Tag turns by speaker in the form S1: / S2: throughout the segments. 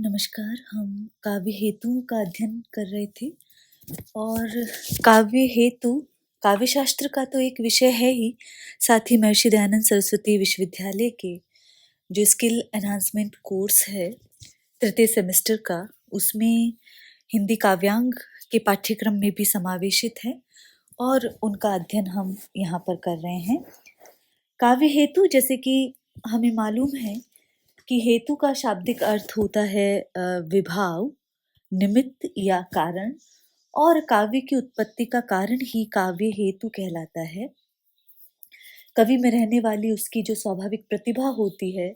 S1: नमस्कार। हम काव्य हेतुओं का अध्ययन कर रहे थे और काव्य हेतु काव्य शास्त्र का तो एक विषय है ही। साथ ही महर्षि दयानंद सरस्वती विश्वविद्यालय के जो स्किल एनहांसमेंट कोर्स है तृतीय सेमेस्टर का, उसमें हिंदी काव्यांग के पाठ्यक्रम में भी समावेशित है और उनका अध्ययन हम यहाँ पर कर रहे हैं। काव्य हेतु, जैसे कि हमें मालूम है कि हेतु का शाब्दिक अर्थ होता है विभाव, निमित्त या कारण, और काव्य की उत्पत्ति का कारण ही काव्य हेतु कहलाता है। कवि में रहने वाली उसकी जो स्वाभाविक प्रतिभा होती है,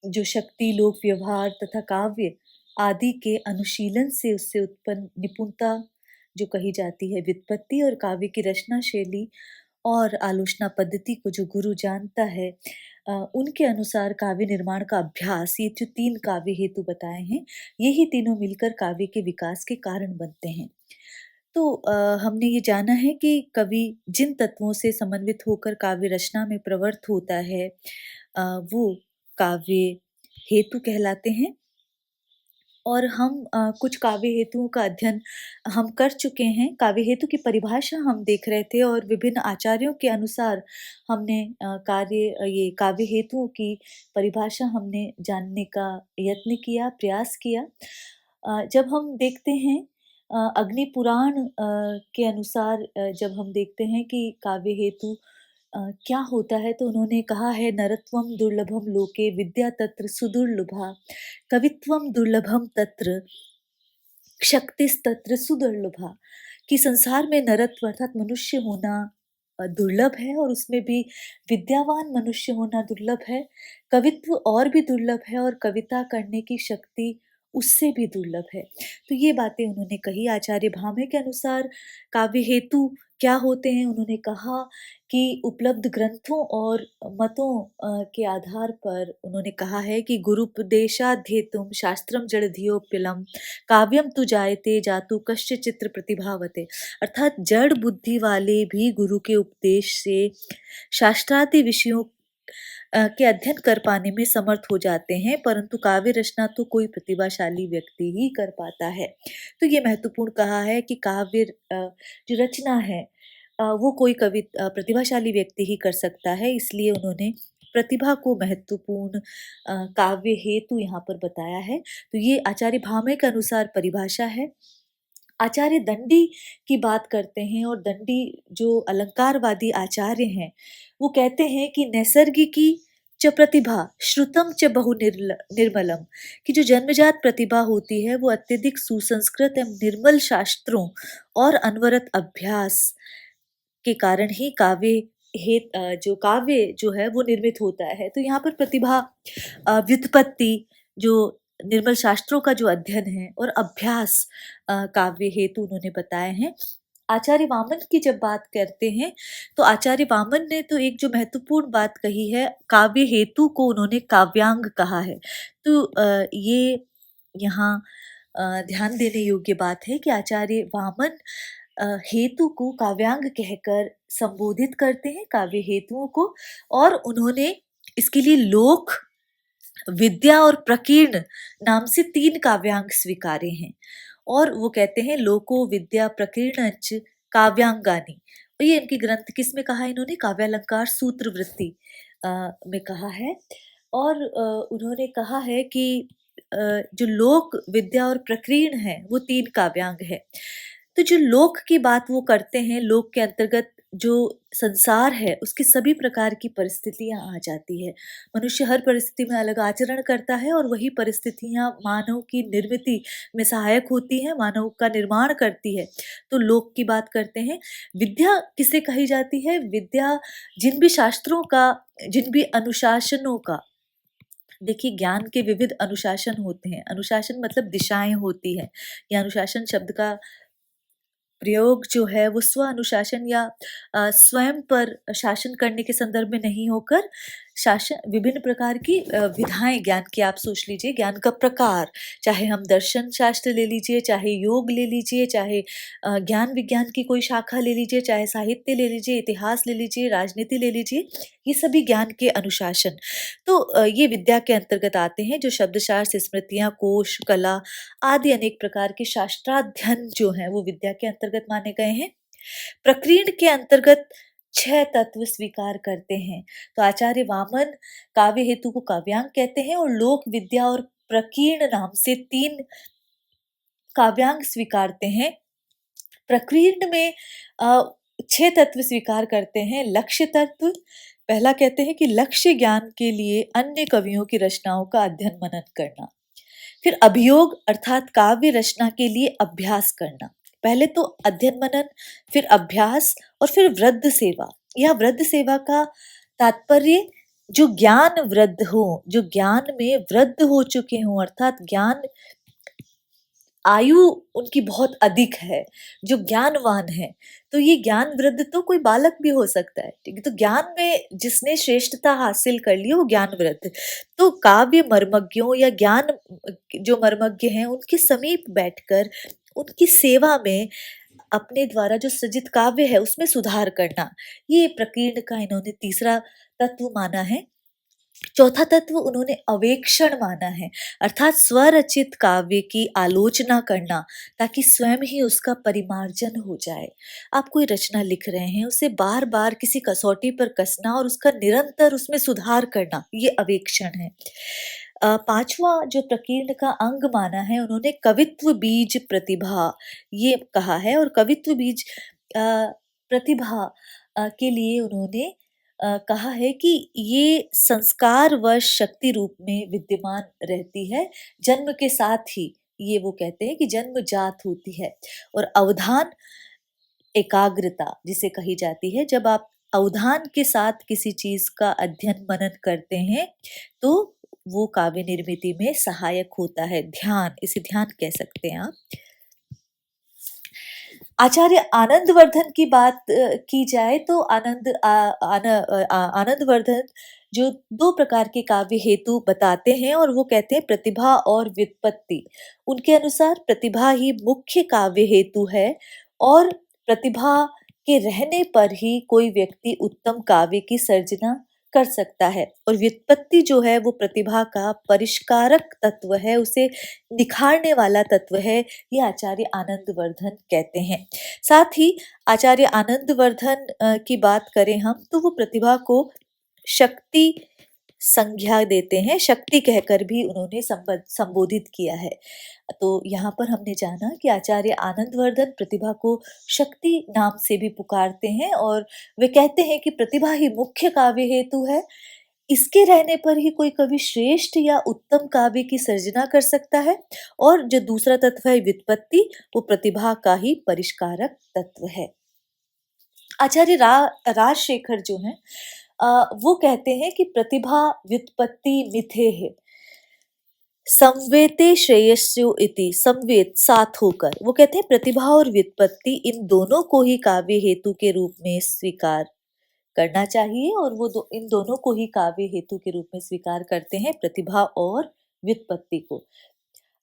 S1: जो शक्ति, लोक व्यवहार तथा काव्य आदि के अनुशीलन से उससे उत्पन्न निपुणता जो कही जाती है, व्युत्पत्ति और काव्य की रचना शैली और आलोचना पद्धति को जो गुरु जानता है, उनके अनुसार काव्य निर्माण का अभ्यास, ये जो 3 काव्य हेतु बताए हैं, यही तीनों मिलकर काव्य के विकास के कारण बनते हैं। तो हमने ये जाना है कि कवि जिन तत्वों से समन्वित होकर काव्य रचना में प्रवृत्त होता है, वो काव्य हेतु कहलाते हैं। और हम कुछ काव्य हेतुओं का अध्ययन हम कर चुके हैं। काव्य हेतु की परिभाषा हम देख रहे थे और विभिन्न आचार्यों के अनुसार हमने ये काव्य हेतुओं की परिभाषा हमने जानने का यत्न किया, प्रयास किया। जब हम देखते हैं अग्नि पुराण के अनुसार, जब हम देखते हैं कि काव्य हेतु क्या होता है, तो उन्होंने कहा है, नरत्वम दुर्लभम लोके विद्या तत्र सुदुर्लभा, कवित्वम दुर्लभम तत्र शक्तिस्तत्र सुदुर्लभा। कि संसार में नरत्व अर्थात मनुष्य होना दुर्लभ है और उसमें भी विद्यावान मनुष्य होना दुर्लभ है। कवित्व और भी दुर्लभ है और कविता करने की शक्ति उससे भी दुर्लभ है। तो ये बातें उन्होंने कही। आचार्य भामे के अनुसार काव्य हेतु क्या होते हैं? उन्होंने कहा कि उपलब्ध ग्रंथों और मतों के आधार पर उन्होंने कहा है कि गुरुपदेशाध्येतुम शास्त्रम जड़धियोप्यलम काव्यम तु जायते जातु कश्चिचित्र प्रतिभावते। अर्थात जड़ बुद्धि वाले भी गुरु के उपदेश से शास्त्रादि विषयों के अध्ययन कर पाने में समर्थ हो जाते हैं, परंतु काव्य रचना तो कोई प्रतिभाशाली व्यक्ति ही कर पाता है। तो ये महत्वपूर्ण कहा है कि काव्य जो रचना है, वो कोई प्रतिभाशाली व्यक्ति ही कर सकता है। इसलिए उन्होंने प्रतिभा को महत्वपूर्ण काव्य हेतु यहाँ पर बताया है। तो ये आचार्य भामे के अनुसार परिभाषा है। आचार्य दंडी की बात करते हैं और दंडी जो अलंकारवादी आचार्य हैं, वो कहते हैं कि नैसर्गिकी च प्रतिभा श्रुतम च बहु निर्मलम। कि जो जन्मजात प्रतिभा होती है, वो अत्यधिक सुसंस्कृत एवं निर्मल शास्त्रों और अनवरत अभ्यास के कारण ही जो काव्य जो है वो निर्मित होता है। तो यहाँ पर प्रतिभा, व्युत्पत्ति, जो निर्मल शास्त्रों का जो अध्ययन है, और अभ्यास काव्य हेतु उन्होंने बताए हैं। आचार्य वामन की जब बात करते हैं, तो आचार्य वामन ने तो एक जो महत्वपूर्ण बात कही है, काव्य हेतु को उन्होंने काव्यांग कहा है। तो ये यहाँ ध्यान देने योग्य बात है कि आचार्य वामन हेतु को काव्यांग कहकर संबोधित करते हैं, काव्य हेतुओं को। और उन्होंने इसके लिए लोक, विद्या और प्रकीर्ण नाम से 3 काव्यांग स्वीकारे हैं। और वो कहते हैं लोको विद्या प्रकीर्णच काव्यांगानि। और ये इनके ग्रंथ किस में कहा है इन्होंने? काव्यालंकार सूत्र वृत्ति में कहा है। और उन्होंने कहा है कि जो लोक, विद्या और प्रकीर्ण है, वो 3 काव्यांग है। तो जो लोक की बात वो करते हैं, लोक के अंतर्गत जो संसार है, उसकी सभी प्रकार की परिस्थितियां आ जाती है। मनुष्य हर परिस्थिति में अलग आचरण करता है और वही परिस्थितियां मानव की निर्मिति में सहायक होती हैं, मानव का निर्माण करती है। तो लोक की बात करते हैं। विद्या किसे कही जाती है? विद्या जिन भी शास्त्रों का, जिन भी अनुशासनों का, देखिए ज्ञान के विविध अनुशासन होते हैं। अनुशासन मतलब दिशाएं होती है। या अनुशासन शब्द का प्रयोग जो है वो स्व अनुशासन या स्वयं पर शासन करने के संदर्भ में नहीं होकर शासन विभिन्न प्रकार की विधाएँ ज्ञान की आप सोच लीजिए, ज्ञान का प्रकार, चाहे हम दर्शन शास्त्र ले लीजिए, चाहे योग ले लीजिए, चाहे ज्ञान विज्ञान की कोई शाखा ले लीजिए, चाहे साहित्य ले लीजिए, इतिहास ले लीजिए, राजनीति ले लीजिए, ये सभी ज्ञान के अनुशासन। तो ये विद्या के अंतर्गत आते हैं, जो शब्दशास्त्र, स्मृतियाँ, कोश, कला आदि अनेक प्रकार के शास्त्राध्ययन जो हैं, वो विद्या के अंतर्गत माने गए हैं। प्रकीर्ण के अंतर्गत 6 तत्व स्वीकार करते हैं। तो आचार्य वामन काव्य हेतु को काव्यांग कहते हैं और लोक विद्या और प्रकीर्ण नाम से 3 काव्यांग स्वीकारते हैं। प्रकीर्ण में 6 तत्व स्वीकार करते हैं। लक्ष्य तत्व, पहला कहते हैं कि लक्ष्य ज्ञान के लिए अन्य कवियों की रचनाओं का अध्ययन मनन करना। फिर अभियोग अर्थात काव्य रचना के लिए अभ्यास करना। पहले तो अध्ययन मनन, फिर अभ्यास और फिर वृद्ध सेवा। यह वृद्ध सेवा का तात्पर्य जो ज्ञान वृद्ध हो, जो ज्ञान में वृद्ध हो चुके हों, अर्थात ज्ञान आयु उनकी बहुत अधिक है, जो ज्ञानवान है। तो ये ज्ञान वृद्ध तो कोई बालक भी हो सकता है, ठीक है? तो ज्ञान में जिसने श्रेष्ठता हासिल कर ली वो ज्ञान वृद्ध। तो काव्य मर्मज्ञों या ज्ञान जो मर्मज्ञ हैं उनके समीप बैठकर उनकी सेवा में अपने द्वारा जो सृजित काव्य है उसमें सुधार करना, ये प्रकीर्ण का इन्होंने तीसरा तत्व माना है। चौथा तत्व उन्होंने अवेक्षण माना है, अर्थात स्वरचित काव्य की आलोचना करना ताकि स्वयं ही उसका परिमार्जन हो जाए। आप कोई रचना लिख रहे हैं, उसे बार-बार किसी कसौटी पर कसना और उसका निरंतर उसमें सुधार करना, ये अवेक्षण है। पाँचवाँ जो प्रकीर्ण का अंग माना है, उन्होंने कवित्व बीज प्रतिभा ये कहा है और कवित्व बीज प्रतिभा के लिए उन्होंने कहा है कि ये संस्कारवश शक्ति रूप में विद्यमान रहती है, जन्म के साथ ही ये वो कहते हैं कि जन्मजात होती है। और अवधान एकाग्रता जिसे कही जाती है, जब आप अवधान के साथ किसी चीज़ का अध्ययन मनन करते हैं, तो वो काव्य निर्मिति में सहायक होता है। ध्यान, इसे ध्यान कह सकते हैं आप। आचार्य आनंदवर्धन की बात की जाए तो आनंदवर्धन जो 2 प्रकार के काव्य हेतु बताते हैं और वो कहते हैं प्रतिभा और व्युत्पत्ति। उनके अनुसार प्रतिभा ही मुख्य काव्य हेतु है और प्रतिभा के रहने पर ही कोई व्यक्ति उत्तम काव्य की सर्जना कर सकता है और व्युत्पत्ति जो है वो प्रतिभा का परिष्कारक तत्व है, उसे निखारने वाला तत्व है, ये आचार्य आनंदवर्धन कहते हैं। साथ ही आचार्य आनंदवर्धन की बात करें हम तो वो प्रतिभा को शक्ति संज्ञा देते हैं, शक्ति कहकर भी उन्होंने संबोधित किया है। तो यहाँ पर हमने जाना कि आचार्य आनंदवर्धन प्रतिभा को शक्ति नाम से भी पुकारते हैं और वे कहते हैं कि प्रतिभा ही मुख्य काव्य हेतु है। इसके रहने पर ही कोई कवि श्रेष्ठ या उत्तम काव्य की सर्जना कर सकता है और जो दूसरा तत्व है व्युत्पत्ति, वो प्रतिभा का ही परिष्कारक तत्व है। आचार्य राजशेखर जो हैं वो कहते हैं कि प्रतिभा व्युत्पत्ति मिथे है, संवेते श्रेयस्यो इति, संवेद साथ होकर। वो कहते हैं प्रतिभा और व्युत्पत्ति इन दोनों को ही काव्य हेतु के रूप में स्वीकार करना चाहिए और वो इन दोनों को ही काव्य हेतु के रूप में स्वीकार करते हैं, प्रतिभा और व्युत्पत्ति को।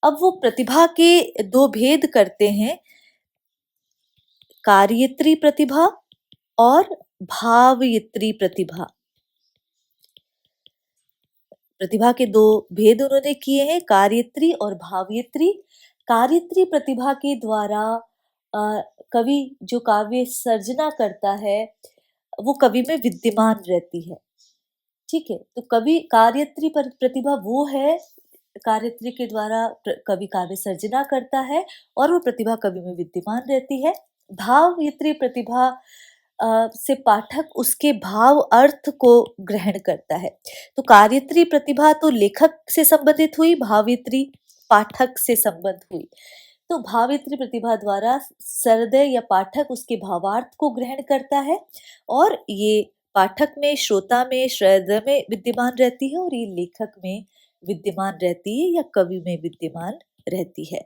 S1: अब वो प्रतिभा के 2 भेद करते हैं, कार्यत्री प्रतिभा और भावयित्री प्रतिभा। प्रतिभा के 2 भेद उन्होंने किए हैं, कार्यत्री और भावयित्री। कार्यत्री प्रतिभा के द्वारा कवि जो काव्य सर्जना करता है, वो कवि में विद्यमान रहती है, ठीक है? तो कवि कार्यत्री प्रतिभा वो है, कार्यत्री के द्वारा कवि काव्य सर्जना करता है और वो प्रतिभा कवि में विद्यमान रहती है। भावयित्री प्रतिभा से पाठक उसके भाव अर्थ को ग्रहण करता है। तो कार्यत्री प्रतिभा तो लेखक से संबंधित हुई, भावयित्री पाठक से संबंध हुई। तो भावयित्री प्रतिभा द्वारा सरदय या पाठक उसके भावार्थ को ग्रहण करता है और ये पाठक में, श्रोता में, श्रव्य में विद्यमान रहती है और ये लेखक में विद्यमान रहती है या कवि में विद्यमान रहती है।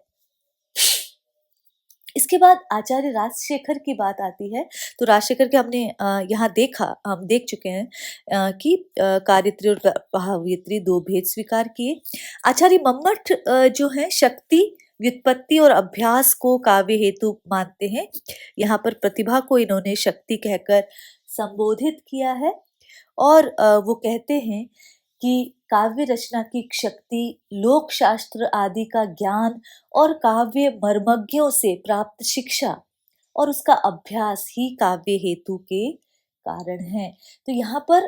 S1: इसके बाद आचार्य राजशेखर की बात आती है, तो राजशेखर के हमने यहाँ देखा हम देख चुके हैं कि कारित्री और भावित्री 2 भेद स्वीकार किए। आचार्य मम्मट जो हैं शक्ति, व्युत्पत्ति और अभ्यास को काव्य हेतु मानते हैं। यहाँ पर प्रतिभा को इन्होंने शक्ति कहकर संबोधित किया है और वो कहते हैं कि काव्य रचना की शक्ति लोक शास्त्र आदि का ज्ञान और काव्य मर्मज्ञों से प्राप्त शिक्षा और उसका अभ्यास ही काव्य हेतु के कारण है। तो यहाँ पर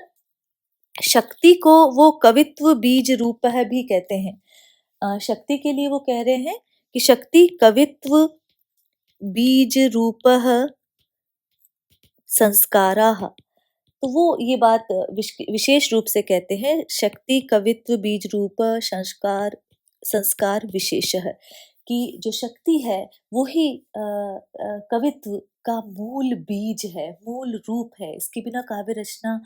S1: शक्ति को वो कवित्व बीज रूप है भी कहते हैं। शक्ति के लिए वो कह रहे हैं कि शक्ति कवित्व बीज रूप संस्कारा। तो वो ये बात विशेष रूप से कहते हैं, शक्ति कवित्व बीज रूप संस्कार संस्कार विशेषः, कि जो शक्ति है वो ही कवित्व का मूल बीज है, मूल रूप है। इसके बिना काव्य रचना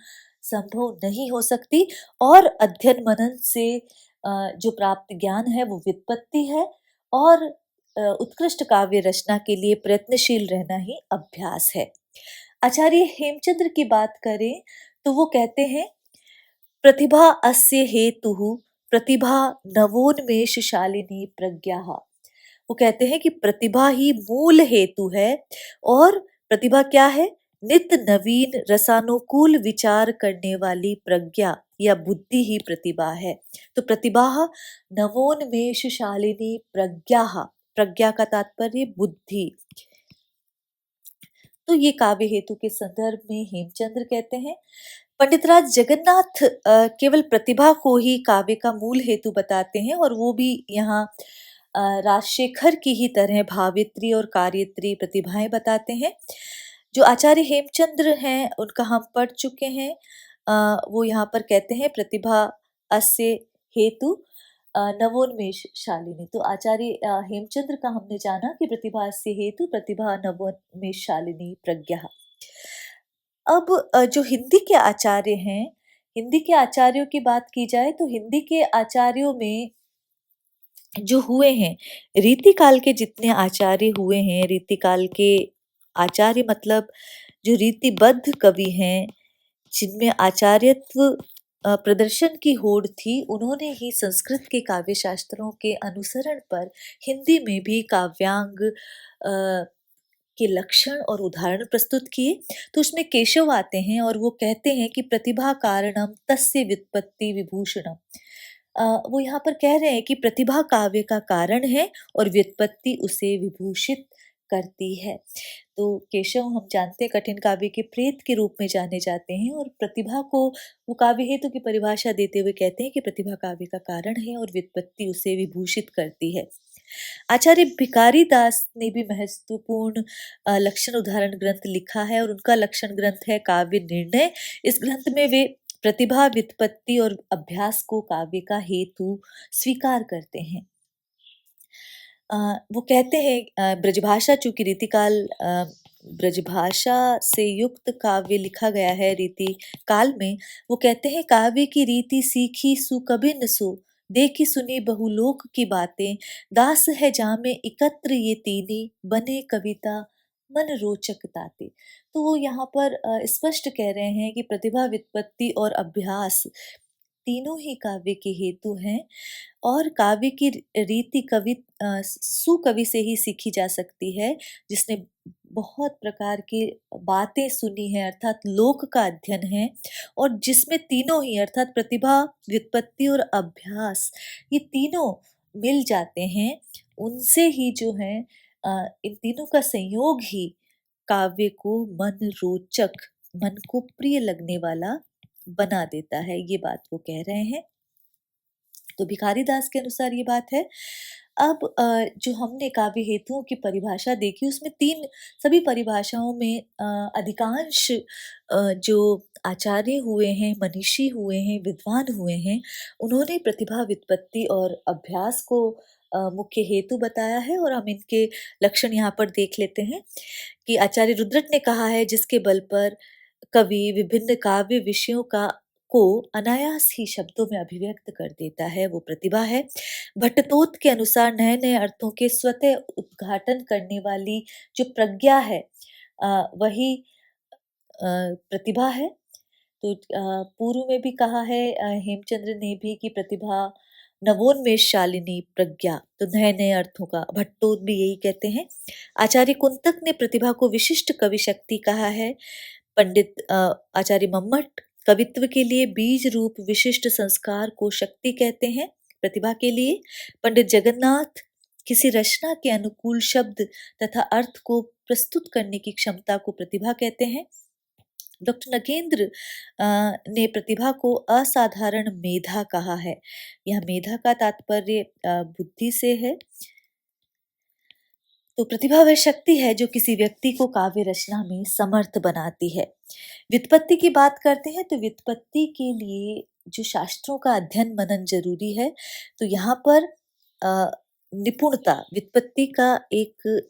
S1: संभव नहीं हो सकती और अध्ययन मनन से जो प्राप्त ज्ञान है वो व्युत्पत्ति है और उत्कृष्ट काव्य रचना के लिए प्रयत्नशील रहना ही अभ्यास है। आचार्य हेमचंद्र की बात करें तो वो कहते हैं, प्रतिभा अस्य हेतुः प्रतिभा नवोन्मेषशालिनी प्रज्ञा। वो कहते हैं कि प्रतिभा ही मूल हेतु है और प्रतिभा क्या है? नित्य नवीन रसानुकूल विचार करने वाली प्रज्ञा या बुद्धि ही प्रतिभा है। तो प्रतिभा नवोन्मेषशालिनी प्रज्ञा, प्रज्ञा का तात्पर्य बुद्धि। तो ये काव्य हेतु के संदर्भ में हेमचंद्र कहते हैं। पंडितराज जगन्नाथ केवल प्रतिभा को ही काव्य का मूल हेतु बताते हैं और वो भी यहाँ राजशेखर की ही तरह भावित्री और कार्यत्री प्रतिभाएं बताते हैं। जो आचार्य हेमचंद्र हैं उनका हम पढ़ चुके हैं। वो यहाँ पर कहते हैं प्रतिभा अस्य हेतु नवोन्मेष शालिनी। तो आचार्य हेमचंद्र का हमने जाना कि प्रतिभा अस्य हेतु प्रतिभा नवोन्मेष शालिनी प्रज्ञा। अब जो हिंदी के आचार्य हैं, हिंदी के आचार्यों की बात की जाए तो हिंदी के आचार्यों में जो हुए हैं, रीतिकाल के जितने आचार्य हुए हैं, रीतिकाल के आचार्य मतलब जो रीतिबद्ध कवि हैं, जिनमें आचार्यत्व प्रदर्शन की होड़ थी, उन्होंने ही संस्कृत के काव्य शास्त्रों के अनुसरण पर हिंदी में भी काव्यांग के लक्षण और उदाहरण प्रस्तुत किए। तो उसमें केशव आते हैं और वो कहते हैं कि प्रतिभा कारणम तस्य व्युत्पत्ति विभूषणम। वो यहाँ पर कह रहे हैं कि प्रतिभा काव्य का कारण है और व्युत्पत्ति उसे विभूषित करती है। तो केशव हम जानते हैं कठिन काव्य के प्रेत के रूप में जाने जाते हैं और प्रतिभा को वो काव्य हेतु की परिभाषा देते हुए कहते हैं कि प्रतिभा काव्य का कारण है और व्युत्पत्ति उसे विभूषित करती है। आचार्य भिखारी दास ने भी महत्वपूर्ण लक्षण उदाहरण ग्रंथ लिखा है और उनका लक्षण ग्रंथ है काव्य निर्णय। इस ग्रंथ में वे प्रतिभा, व्युत्पत्ति और अभ्यास को काव्य का हेतु स्वीकार करते हैं। वो कहते हैं ब्रजभाषा चूँकि रीतिकाल ब्रजभाषा से युक्त काव्य लिखा गया है रीति काल में, वो कहते हैं काव्य की रीति सीखी सु कबिन सो, देखी सुनी बहुलोक की बातें, दास है जामे एकत्र ये तीनी, बने कविता मन रोचक ताते। तो वो यहाँ पर स्पष्ट कह रहे हैं कि प्रतिभा, व्युत्पत्ति और अभ्यास तीनों ही काव्य के हेतु हैं और काव्य की रीति सुकवि से ही सीखी जा सकती है, जिसने बहुत प्रकार की बातें सुनी हैं अर्थात लोक का अध्ययन है और जिसमें तीनों ही अर्थात प्रतिभा, व्युत्पत्ति और अभ्यास ये तीनों मिल जाते हैं, उनसे ही जो है इन तीनों का संयोग ही काव्य को मन रोचक, मन को प्रिय लगने वाला बना देता है, ये बात वो कह रहे हैं। तो भिखारी दास के अनुसार ये बात है। अब जो हमने काव्य हेतुओं की परिभाषा देखी उसमें सभी परिभाषाओं में अधिकांश जो आचार्य हुए हैं, मनीषी हुए हैं, विद्वान हुए हैं, उन्होंने प्रतिभा, व्युत्पत्ति और अभ्यास को मुख्य हेतु बताया है और हम इनके लक्षण यहाँ पर देख लेते हैं कि आचार्य रुद्रट ने कहा है जिसके बल पर कवि विभिन्न काव्य विषयों को अनायास ही शब्दों में अभिव्यक्त कर देता है, वो प्रतिभा है। भट्टतोत के अनुसार नए-नए अर्थों के स्वतः उद्घाटन करने वाली जो प्रज्ञा है वही प्रतिभा है। तो पूर्व में भी कहा है हेमचंद्र ने भी कि प्रतिभा नवोन्मेषशालिनी प्रज्ञा, तो नए-नए अर्थों का भट्टोत भी यही कहते हैं। आचार्य कुंतक ने प्रतिभा को विशिष्ट कवि शक्ति कहा है। पंडित आचार्य मम्मट कवित्व के लिए बीज रूप विशिष्ट संस्कार को शक्ति कहते हैं। प्रतिभा के लिए पंडित जगन्नाथ किसी रचना के अनुकूल शब्द तथा अर्थ को प्रस्तुत करने की क्षमता को प्रतिभा कहते हैं। डॉक्टर नगेंद्र ने प्रतिभा को असाधारण मेधा कहा है। यह मेधा का तात्पर्य बुद्धि से है। तो प्रतिभा वह शक्ति है जो किसी व्यक्ति को काव्य रचना में समर्थ बनाती है। व्युत्पत्ति की बात करते हैं तो व्युत्पत्ति के लिए जो शास्त्रों का अध्ययन मनन जरूरी है। तो यहाँ पर निपुणता, व्युत्पत्ति का एक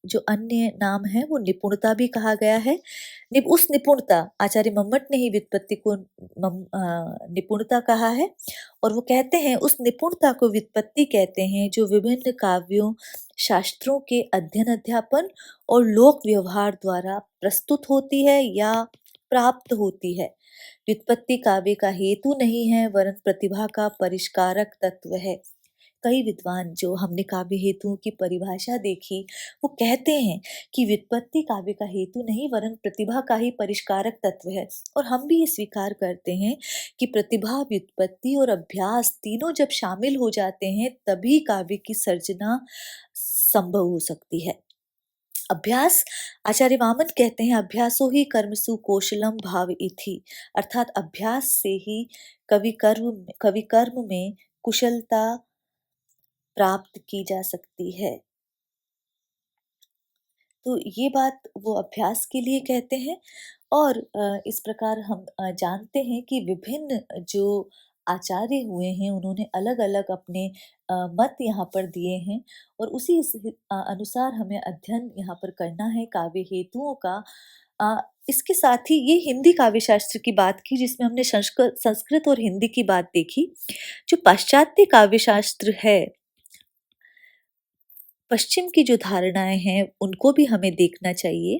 S1: जो अन्य नाम है वो निपुणता भी कहा गया है। उस निपुणता, आचार्य मम्मट ने ही व्युत्पत्ति को निपुणता कहा है और वो कहते हैं उस निपुणता को व्युत्पत्ति कहते हैं जो विभिन्न काव्यों, शास्त्रों के अध्ययन अध्यापन और लोक व्यवहार द्वारा प्रस्तुत होती है या प्राप्त होती है। व्युत्पत्ति काव्य का हेतु नहीं है वरन प्रतिभा का परिष्कारक तत्व है। कई विद्वान, जो हमने काव्य हेतुओं की परिभाषा देखी, वो कहते हैं कि व्युत्पत्ति काव्य का हेतु नहीं वरन प्रतिभा का ही परिष्कारक तत्व है। और हम भी ये स्वीकार करते हैं कि प्रतिभा, व्युत्पत्ति और अभ्यास तीनों जब शामिल हो जाते हैं तभी काव्य की सर्जना संभव हो सकती है। अभ्यास, आचार्य वामन कहते हैं अभ्यासो ही कर्मसु कौशलम भाव इति, अर्थात अभ्यास से ही कवि कर्म में कुशलता प्राप्त की जा सकती है। तो ये बात वो अभ्यास के लिए कहते हैं। और इस प्रकार हम जानते हैं कि विभिन्न जो आचार्य हुए हैं उन्होंने अलग-अलग अपने मत यहाँ पर दिए हैं और उसी अनुसार हमें अध्ययन यहाँ पर करना है काव्य हेतुओं का। इसके साथ ही ये हिंदी काव्य शास्त्र की बात की जिसमें हमने संस्कृत और हिंदी की बात देखी। जो पाश्चात्य काव्य शास्त्र है, पश्चिम की जो धारणाएं हैं उनको भी हमें देखना चाहिए।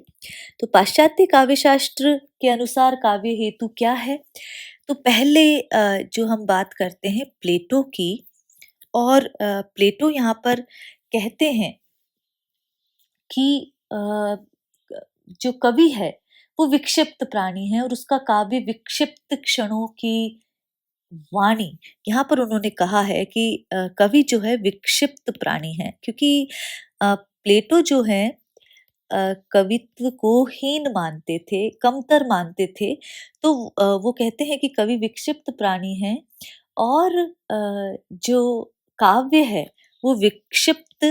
S1: तो पाश्चात्य काव्य शास्त्र के अनुसार काव्य हेतु क्या है? तो पहले जो हम बात करते हैं प्लेटो की, और प्लेटो यहाँ पर कहते हैं कि जो कवि है वो विक्षिप्त प्राणी है और उसका काव्य विक्षिप्त क्षणों की वाणी। यहाँ पर उन्होंने कहा है कि कवि जो है विक्षिप्त प्राणी है, क्योंकि प्लेटो जो है कवित्व को हीन मानते थे, कमतर मानते थे। तो वो कहते हैं कि कवि विक्षिप्त प्राणी है और जो काव्य है वो विक्षिप्त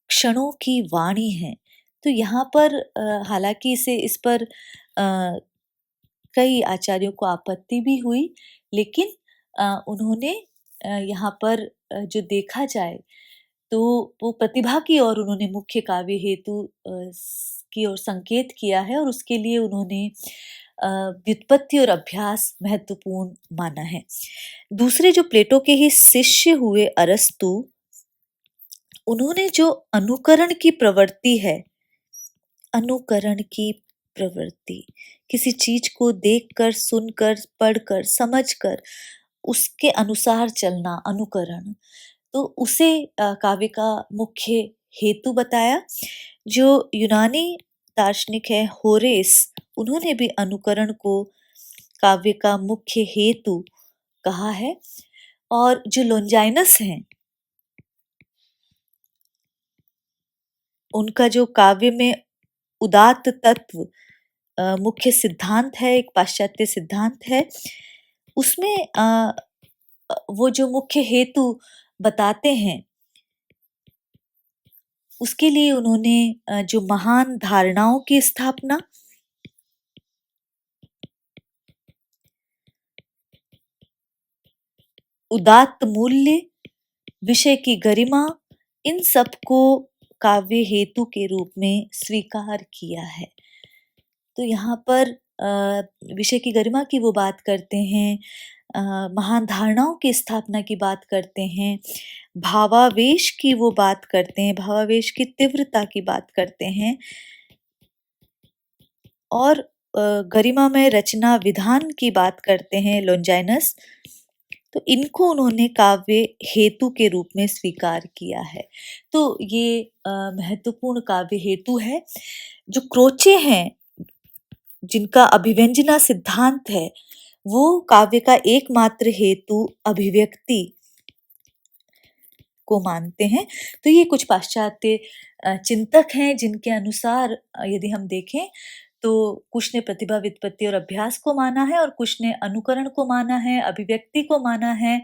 S1: क्षणों की वाणी है। तो यहाँ पर हालांकि इस पर कई आचार्यों को आपत्ति भी हुई, लेकिन उन्होंने यहाँ पर जो देखा जाए तो वो प्रतिभा की ओर उन्होंने मुख्य काव्य हेतु की ओर संकेत किया है और उसके लिए उन्होंने व्युत्पत्ति और अभ्यास महत्वपूर्ण माना है। दूसरे जो प्लेटो के ही शिष्य हुए अरस्तु, उन्होंने जो अनुकरण की प्रवृत्ति है, अनुकरण की प्रवृत्ति, किसी चीज को देखकर, सुनकर, पढ़कर, समझकर उसके अनुसार चलना, अनुकरण, तो उसे काव्य का मुख्य हेतु बताया। जो यूनानी दार्शनिक है होरेस, उन्होंने भी अनुकरण को काव्य का मुख्य हेतु कहा है। और जो लोंजाइनस हैं, उनका जो काव्य में उदात्त तत्व मुख्य सिद्धांत है, एक पाश्चात्य सिद्धांत है, उसमें वो जो मुख्य हेतु बताते हैं उसके लिए उन्होंने जो महान धारणाओं की स्थापना, उदात्त मूल्य, विषय की गरिमा, इन सब को काव्य हेतु के रूप में स्वीकार किया है। तो यहाँ पर विषय की गरिमा की वो बात करते हैं, अ, महान धारणाओं की स्थापना की बात करते हैं, भावावेश की वो बात करते हैं, भावावेश की तीव्रता की बात करते हैं और गरिमामय रचना विधान की बात करते हैं लॉन्जाइनस। तो इनको उन्होंने काव्य हेतु के रूप में स्वीकार किया है। तो ये महत्वपूर्ण काव्य हेतु है। जो क्रोचे हैं, जिनका अभिव्यंजना सिद्धांत है, वो काव्य का एकमात्र हेतु अभिव्यक्ति को मानते हैं। तो ये कुछ पाश्चात्य चिंतक हैं जिनके अनुसार यदि हम देखें तो कुछ ने प्रतिभा, व्युत्पत्ति और अभ्यास को माना है और कुछ ने अनुकरण को माना है, अभिव्यक्ति को माना है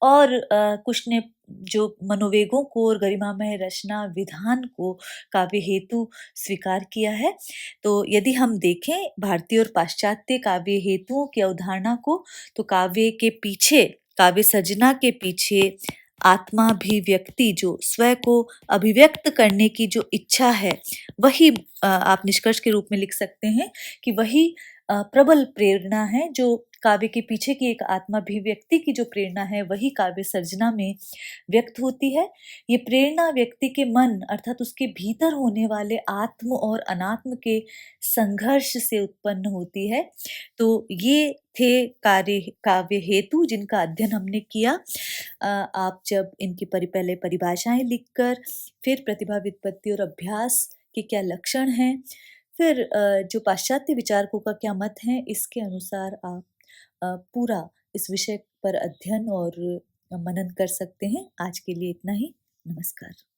S1: और कुछ ने जो मनोवेगों को और गरिमामय रचना विधान को काव्य हेतु स्वीकार किया है। तो यदि हम देखें भारतीय और पाश्चात्य काव्य हेतुओं की अवधारणा को, तो काव्य के पीछे, काव्य सर्जना के पीछे आत्माभिव्यक्ति, जो स्व को अभिव्यक्त करने की जो इच्छा है, वही आप निष्कर्ष के रूप में लिख सकते हैं कि वही प्रबल प्रेरणा है। जो काव्य के पीछे की एक आत्माभिव्यक्ति की जो प्रेरणा है, वही काव्य सर्जना में व्यक्त होती है। ये प्रेरणा व्यक्ति के मन अर्थात उसके भीतर होने वाले आत्म और अनात्म के संघर्ष से उत्पन्न होती है। तो ये थे काव्य हेतु जिनका अध्ययन हमने किया। आप जब इनकी पहले परिभाषाएं लिखकर, फिर प्रतिभा, व्युत्पत्ति और अभ्यास के क्या लक्षण हैं, फिर जो पाश्चात्य विचारकों का क्या मत है, इसके अनुसार आप पूरा इस विषय पर अध्ययन और मनन कर सकते हैं। आज के लिए इतना ही। नमस्कार।